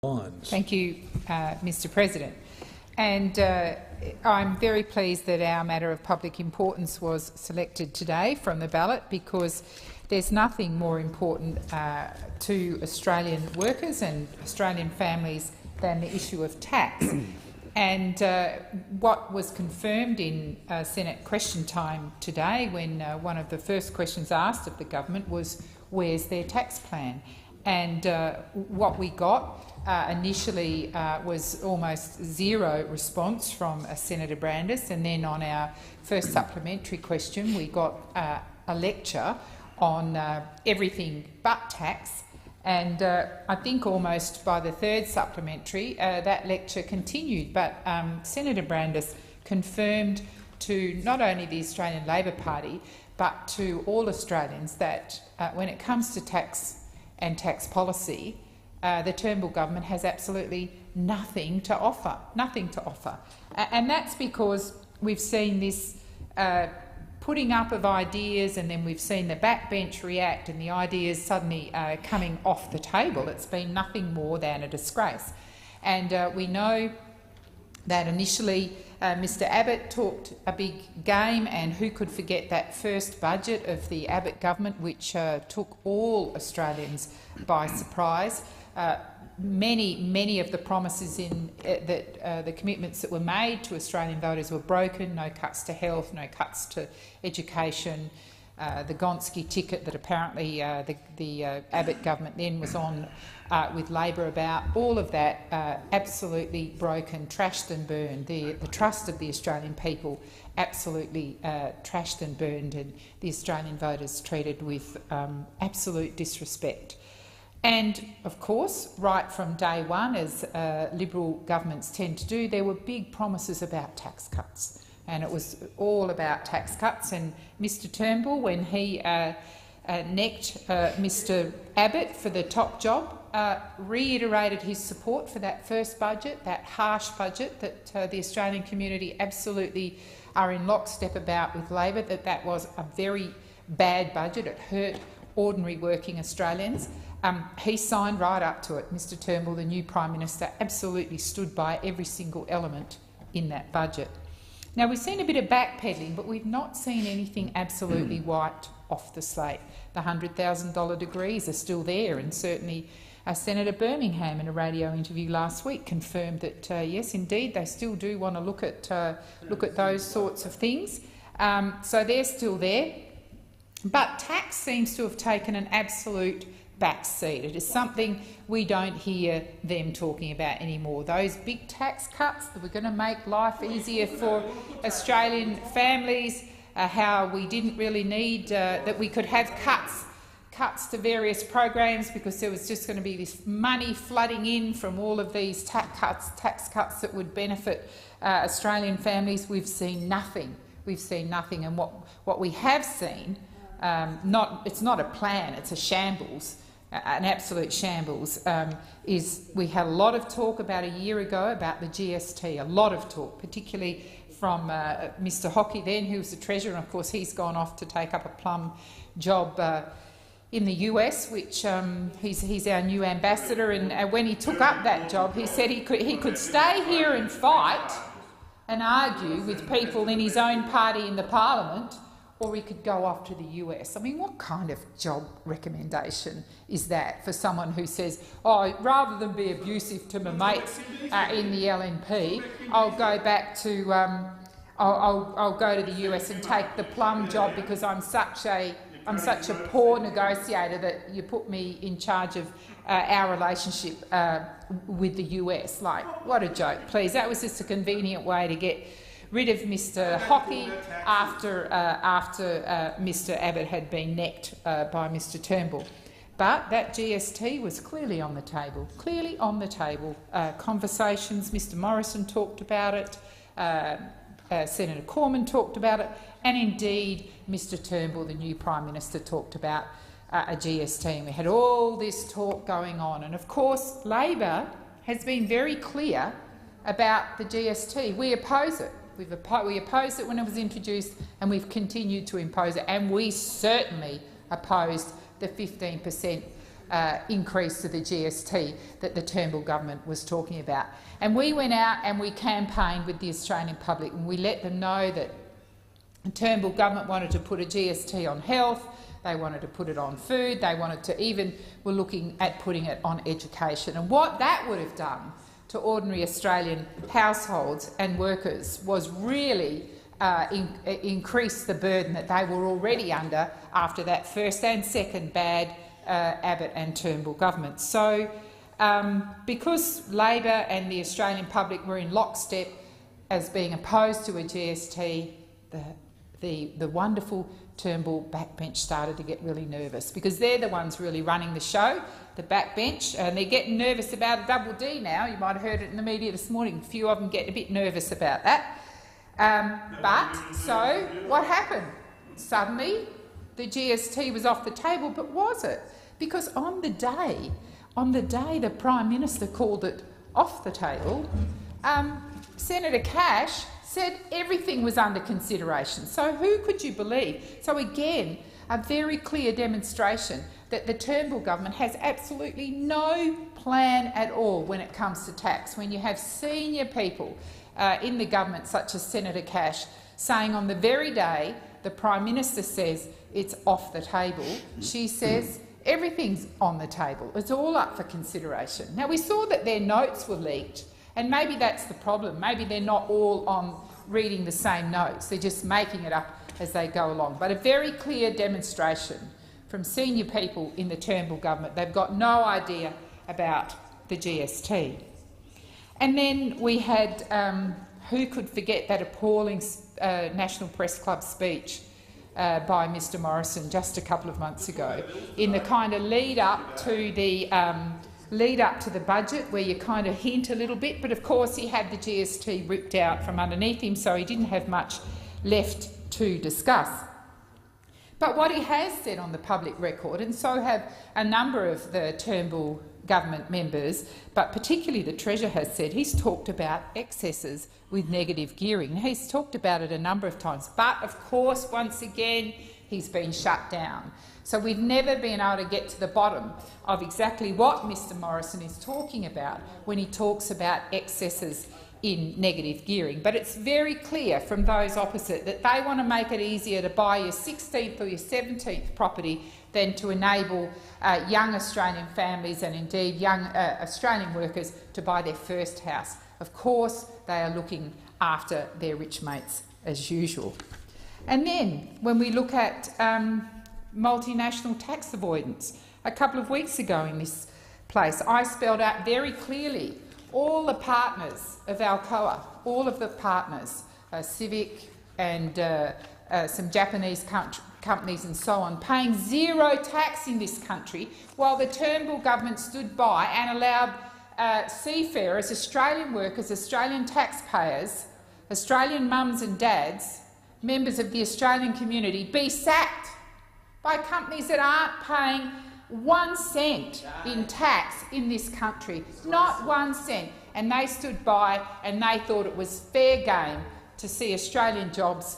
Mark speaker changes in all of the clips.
Speaker 1: Thank you, Mr President. And I'm very pleased that our matter of public importance was selected today from the ballot, because there's nothing more important to Australian workers and Australian families than the issue of tax. And what was confirmed in Senate question time today, when one of the first questions asked of the government was, where's their tax plan? And what we got initially was almost zero response from Senator Brandis, and then on our first supplementary question we got a lecture on everything but tax. And I think almost by the third supplementary that lecture continued, but Senator Brandis confirmed to not only the Australian Labor Party but to all Australians that when it comes to tax and tax policy, the Turnbull government has absolutely nothing to offer. Nothing to offer. And that's because we've seen this putting up of ideas, and then we've seen the backbench react and the ideas suddenly coming off the table. It's been nothing more than a disgrace. And we know that initially Mr Abbott talked a big game, and who could forget that first budget of the Abbott government, which took all Australians by surprise. Many of the promises in the commitments that were made to Australian voters were broken. No cuts to health, no cuts to education. The Gonski ticket that apparently the Abbott government then was on with Labor about, all of that absolutely broken, trashed and burned. The trust of the Australian people absolutely trashed and burned, and the Australian voters treated with absolute disrespect. And, of course, right from day one, as Liberal governments tend to do, there were big promises about tax cuts. And it was all about tax cuts. And Mr Turnbull, when he necked Mr Abbott for the top job, reiterated his support for that first budget, that harsh budget that the Australian community absolutely are in lockstep about with Labor, that was a very bad budget. It hurt ordinary working Australians. He signed right up to it. Mr Turnbull, the new Prime Minister, absolutely stood by every single element in that budget. Now, we've seen a bit of backpedalling, but we've not seen anything absolutely wiped off the slate. The $100,000 degrees are still there, and certainly Senator Birmingham, in a radio interview last week, confirmed that yes, indeed, they still do want to look at those sorts of things. So they're still there. But tax seems to have taken an absolute backseat. It is something we don't hear them talking about anymore. Those big tax cuts that were going to make life easier for Australian families, how we didn't really need that we could have cuts to various programs because there was just going to be this money flooding in from all of these tax cuts that would benefit Australian families. We've seen nothing. We've seen nothing, and what we have seen, it's not a plan, it's a shambles. An absolute shambles, is we had a lot of talk about a year ago about the GST, a lot of talk, particularly from Mr Hockey then, who was the Treasurer, and of course he's gone off to take up a plum job in the US, which he's our new ambassador, and when he took up that job he said he could stay here and fight and argue with people in his own party in the parliament, or he could go off to the US. I mean, what kind of job recommendation is that for someone who says, oh, rather than be abusive to my mates in the LNP, I'll go back to I'll go to the US and take the plum job because I'm such a poor negotiator that you put me in charge of our relationship with the US. Like, what a joke, please. That was just a convenient way to get rid of Mr Hockey after Mr Abbott had been necked by Mr Turnbull. But that GST was clearly on the table, conversations, Mr Morrison talked about it, Senator Cormann talked about it, and indeed Mr Turnbull, the new Prime Minister, talked about a GST. And we had all this talk going on. And of course Labor has been very clear about the GST. We oppose it. We opposed it when it was introduced, and we've continued to impose it. And we certainly opposed the 15% increase to the GST that the Turnbull government was talking about. And we went out and we campaigned with the Australian public, and we let them know that the Turnbull government wanted to put a GST on health, they wanted to put it on food, they wanted to even were looking at putting it on education. And what that would have done to ordinary Australian households and workers was really increase the burden that they were already under after that first and second bad Abbott and Turnbull government. So because Labor and the Australian public were in lockstep as being opposed to a GST, the wonderful Turnbull backbench started to get really nervous, because they're the ones really running the show, the backbench, and they're getting nervous about a double D now. You might have heard it in the media this morning. A few of them getting a bit nervous about that. So what happened? Suddenly the GST was off the table, but was it? Because on the day the Prime Minister called it off the table, Senator Cash said everything was under consideration. So who could you believe? So again, a very clear demonstration that the Turnbull government has absolutely no plan at all when it comes to tax. When you have senior people in the government, such as Senator Cash, saying on the very day the Prime Minister says it's off the table, she says everything's on the table. It's all up for consideration. Now, we saw that their notes were leaked, and maybe that's the problem. Maybe they're not all on reading the same notes. They're just making it up as they go along. But a very clear demonstration from senior people in the Turnbull government. They've got no idea about the GST. And then we had, who could forget that appalling National Press Club speech by Mr Morrison just a couple of months ago, in the kind of lead up to the budget, where you kind of hint a little bit, but of course he had the GST ripped out from underneath him, so he didn't have much left to discuss. But what he has said on the public record, and so have a number of the Turnbull government members, but particularly the Treasurer has said, he's talked about excesses with negative gearing. He's talked about it a number of times, but of course, once again, he's been shut down. So we've never been able to get to the bottom of exactly what Mr Morrison is talking about when he talks about excesses in negative gearing. But it's very clear from those opposite that they want to make it easier to buy your 16th or your 17th property than to enable young Australian families and indeed young Australian workers to buy their first house. Of course, they are looking after their rich mates as usual. And then when we look at multinational tax avoidance, a couple of weeks ago in this place, I spelled out very clearly all the partners of Alcoa, all of the partners, Civic and some Japanese companies and so on, paying zero tax in this country, while the Turnbull government stood by and allowed seafarers, Australian workers, Australian taxpayers, Australian mums and dads, members of the Australian community, be sacked by companies that aren't paying 1 cent in tax in this country, not 1 cent. And they stood by and they thought it was fair game to see Australian jobs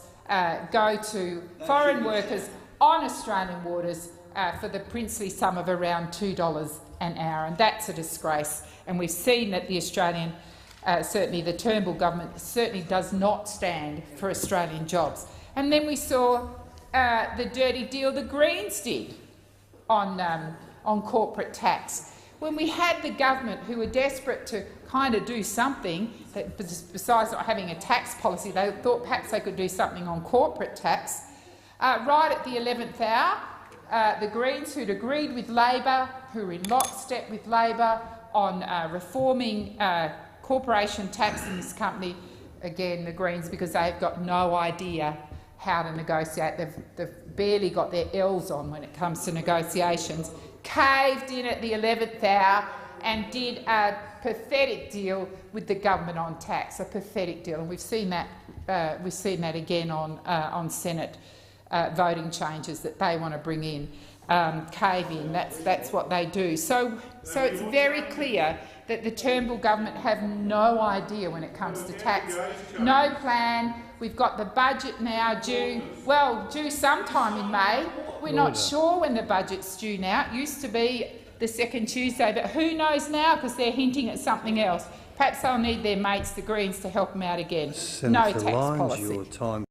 Speaker 1: go to foreign workers on Australian waters for the princely sum of around $2 an hour. And that's a disgrace. And we've seen that the Australian, certainly the Turnbull government, certainly does not stand for Australian jobs. And then we saw the dirty deal the Greens did on corporate tax. When we had the government who were desperate to kind of do something, that besides not having a tax policy, they thought perhaps they could do something on corporate tax. Right at the 11th hour, the Greens, who'd agreed with Labor, who were in lockstep with Labor on reforming corporation tax in this company, again the Greens, because they've got no idea how to negotiate, they've barely got their L's on when it comes to negotiations, caved in at the 11th hour and did a pathetic deal with the government on tax, a pathetic deal, and we've seen that again on Senate voting changes that they want to bring in, cave in. That's what they do. So it's very clear that the Turnbull government have no idea when it comes to tax, no plan. We've got the budget now due sometime in May. We're not sure when the budget's due now. It used to be the second Tuesday, but who knows now, because they're hinting at something else. Perhaps they'll need their mates, the Greens, to help them out again.
Speaker 2: Senator
Speaker 1: No tax
Speaker 2: Lyons,
Speaker 1: policy.
Speaker 2: your time.